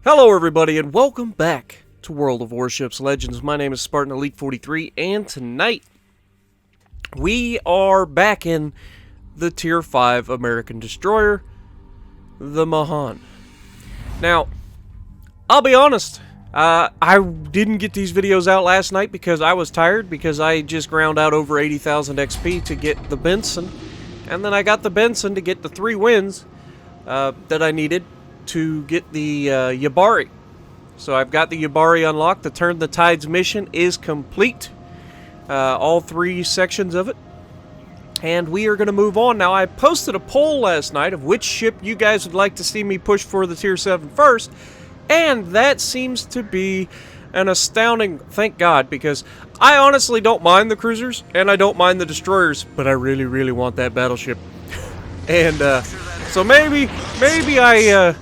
Hello everybody and welcome back to World of Warships Legends. My name is Spartan Elite 43 and tonight we are back in the Tier 5 American Destroyer, the Mahan. Now, I'll be honest, I didn't get these videos out last night because I was tired, because I just ground out over 80,000 XP to get the Benson, and then I got the Benson to get the 3 wins that I needed to get the Yabari. So I've got the Yabari unlocked. The Turn the Tides mission is complete. All 3 sections of it. And we are going to move on. Now, I posted a poll last night of which ship you guys would like to see me push for the Tier 7 first. And that seems to be an astounding, thank God, because I honestly don't mind the cruisers and I don't mind the destroyers, but I really, really want that battleship. And so maybe I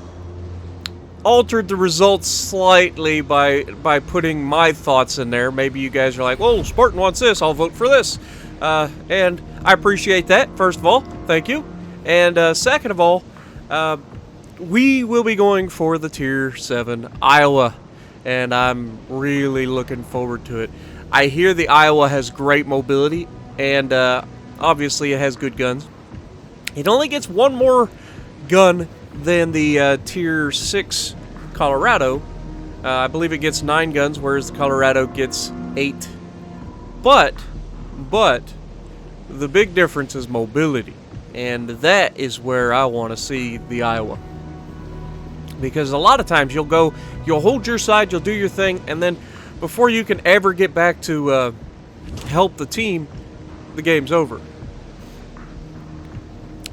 altered the results slightly by putting my thoughts in there. Maybe you guys are like, well, Spartan wants this, I'll vote for this. And I appreciate that, first of all. Thank you. And second of all, we will be going for the Tier 7 Iowa. And I'm really looking forward to it. I hear the Iowa has great mobility, and obviously it has good guns. It only gets one more gun than the Tier 6 Colorado. I believe it gets 9 guns, whereas the Colorado gets 8. But the big difference is mobility, and that is where I want to see the Iowa. Because a lot of times you'll hold your side, you'll do your thing, and then before you can ever get back to help the team, the game's over.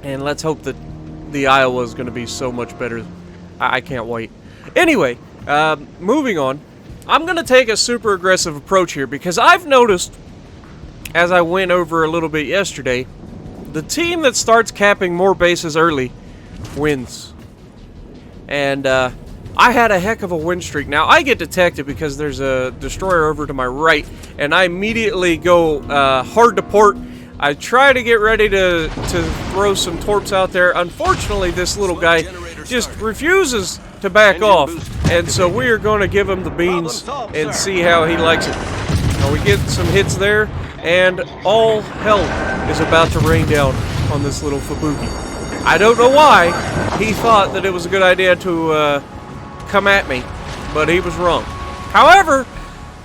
And let's hope that the Iowa is going to be so much better. I can't wait. Anyway, moving on. I'm going to take a super aggressive approach here because I've noticed, as I went over a little bit yesterday, the team that starts capping more bases early wins. And I had a heck of a win streak. Now, I get detected because there's a destroyer over to my right, and I immediately go hard to port. I try to get ready to throw some torps out there. Unfortunately, this little guy just refuses to back off. And so we are going to give him the beans and see how he likes it. Now we get some hits there, and all hell is about to rain down on this little Fubuki. I don't know why he thought that it was a good idea to come at me, but he was wrong. However,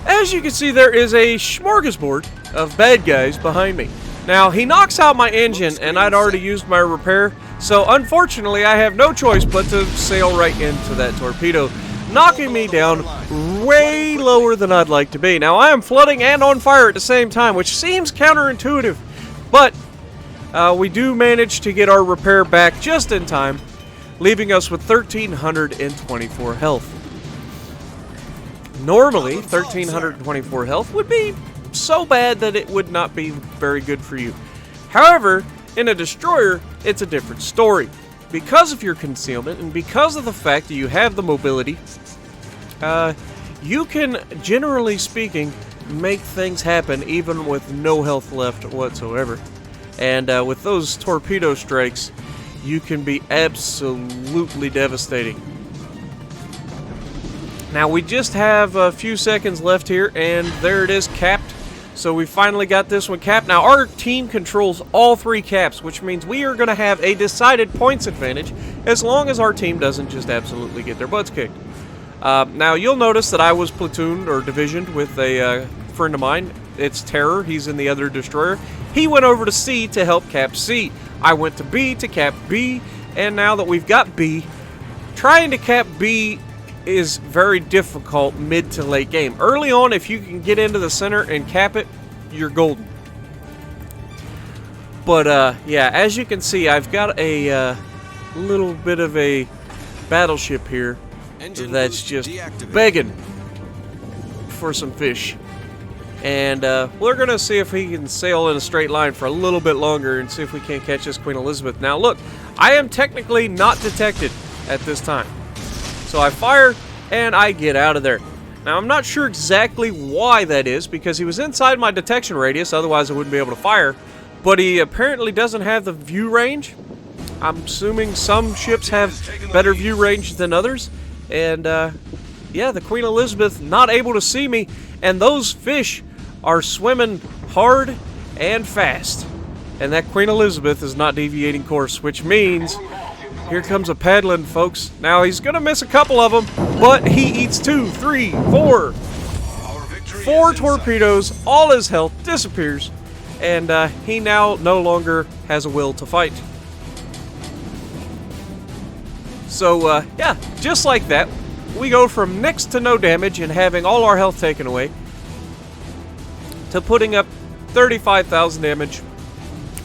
as you can see, there is a smorgasbord of bad guys behind me. Now, he knocks out my engine, and I'd already used my repair, so unfortunately I have no choice but to sail right into that torpedo, knocking me down way lower than I'd like to be. Now, I am flooding and on fire at the same time, which seems counterintuitive, but we do manage to get our repair back just in time, leaving us with 1,324 health. Normally, 1,324 health would be so bad that it would not be very good for you. However, in a destroyer, it's a different story. Because of your concealment and because of the fact that you have the mobility, you can, generally speaking, make things happen even with no health left whatsoever. And with those torpedo strikes, you can be absolutely devastating. Now, we just have a few seconds left here, and there it is, capped. So we finally got this one capped. Now, our team controls all 3 caps, which means we are going to have a decided points advantage as long as our team doesn't just absolutely get their butts kicked. Now, you'll notice that I was platooned or divisioned with a friend of mine. It's Terror. He's in the other destroyer. He went over to C to help cap C. I went to B to cap B, and now that we've got B, trying to cap B is very difficult mid to late game. Early on, if you can get into the center and cap it, you're golden. But yeah, as you can see, I've got a little bit of a battleship here that's just begging for some fish. And we're going to see if he can sail in a straight line for a little bit longer and see if we can't catch this Queen Elizabeth. Now look, I am technically not detected at this time. So I fire, and I get out of there. Now, I'm not sure exactly why that is, because he was inside my detection radius, otherwise I wouldn't be able to fire. But he apparently doesn't have the view range. I'm assuming some ships have better view range than others. And, yeah, the Queen Elizabeth not able to see me, and those fish are swimming hard and fast. And that Queen Elizabeth is not deviating course, which means here comes a paddling, folks. Now, he's going to miss a couple of them, but he eats 2, 3, 4. 4 torpedoes, all his health disappears, and he now no longer has a will to fight. So, yeah, just like that, we go from next to no damage and having all our health taken away to putting up 35,000 damage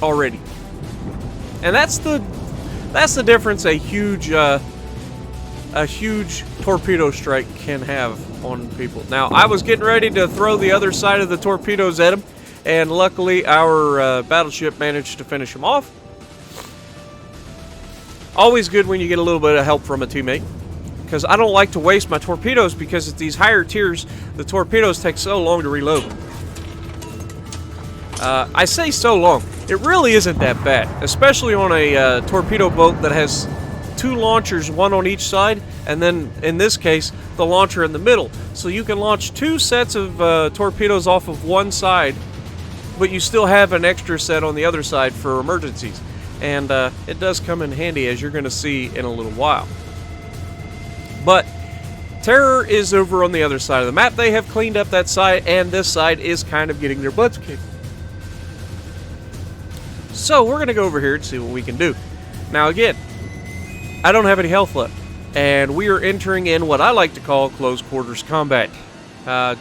already. And that's the difference a huge torpedo strike can have on people. Now, I was getting ready to throw the other side of the torpedoes at him, and luckily our battleship managed to finish him off. Always good when you get a little bit of help from a teammate, because I don't like to waste my torpedoes, because at these higher tiers, the torpedoes take so long to reload. I say so long. It really isn't that bad, especially on a torpedo boat that has 2 launchers, one on each side, and then, in this case, the launcher in the middle. So you can launch 2 sets of torpedoes off of one side, but you still have an extra set on the other side for emergencies. And it does come in handy, as you're going to see in a little while. But Terror is over on the other side of the map. They have cleaned up that side, and this side is kind of getting their butts kicked. So we're going to go over here and see what we can do. Now again, I don't have any health left, and we are entering in what I like to call close quarters combat.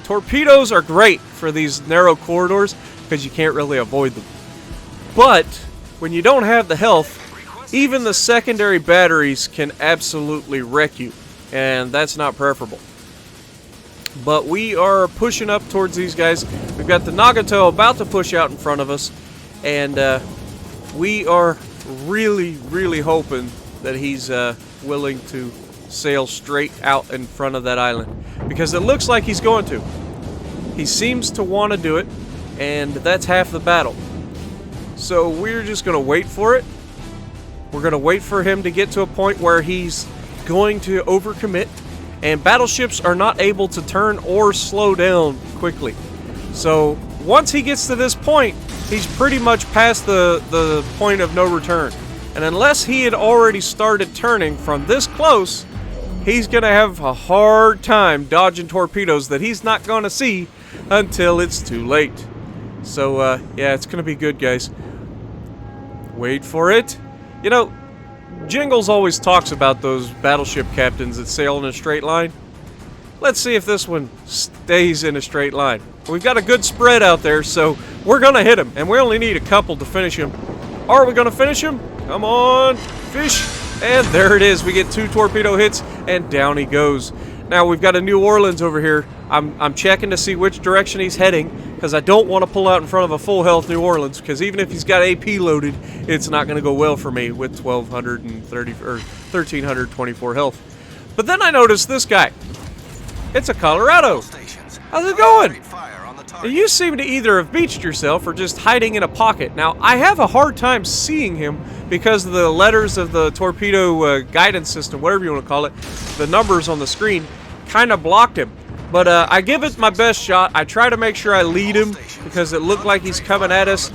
Torpedoes are great for these narrow corridors because you can't really avoid them. But when you don't have the health, even the secondary batteries can absolutely wreck you, and that's not preferable. But we are pushing up towards these guys. We've got the Nagato about to push out in front of us, and we are really hoping that he's willing to sail straight out in front of that island, because it looks like he's going to. He seems to want to do it, and that's half the battle. So we're just going to wait for it. We're going to wait for him to get to a point where he's going to overcommit, and battleships are not able to turn or slow down quickly. So once he gets to this point, he's pretty much past the point of no return. And unless he had already started turning from this close, he's going to have a hard time dodging torpedoes that he's not going to see until it's too late. So, yeah, it's going to be good, guys. Wait for it. You know, Jingles always talks about those battleship captains that sail in a straight line. Let's see if this one stays in a straight line. We've got a good spread out there, so we're going to hit him, and we only need a couple to finish him. Are we going to finish him? Come on, fish. And there it is. We get 2 torpedo hits, and down he goes. Now, we've got a New Orleans over here. I'm checking to see which direction he's heading, because I don't want to pull out in front of a full health New Orleans, because even if he's got AP loaded, it's not going to go well for me with 1,230 or 1,324 health. But then I noticed this guy. It's a Colorado. How's it going? You seem to either have beached yourself or just hiding in a pocket. Now, I have a hard time seeing him because of the letters of the torpedo guidance system, whatever you want to call it. The numbers on the screen kind of blocked him. But I give it my best shot. I try to make sure I lead him because it looked like he's coming at us.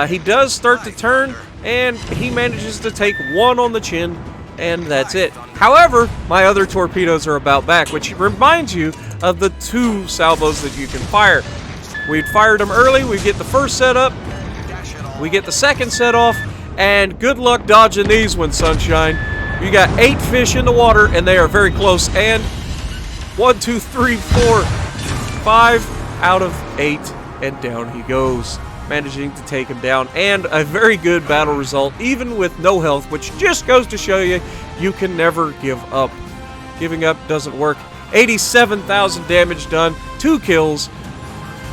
He does start to turn, and he manages to take 1 on the chin, and that's it. However, my other torpedoes are about back, which reminds you of the 2 salvos that you can fire. We'd fired them early. We get the first set up. We get the second set off, and good luck dodging these ones, sunshine. You got 8 fish in the water, and they are very close, and 1, 2, 3, 4, 5 out of 8, and down he goes, managing to take him down, and a very good battle result, even with no health, which just goes to show you, you can never give up. Giving up doesn't work. 87,000 damage done, 2 kills,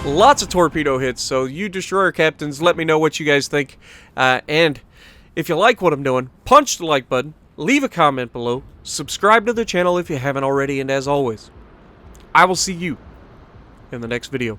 lots of torpedo hits. So you destroyer captains, let me know what you guys think, and if you like what I'm doing, punch the like button, leave a comment below, subscribe to the channel if you haven't already, and as always, I will see you in the next video.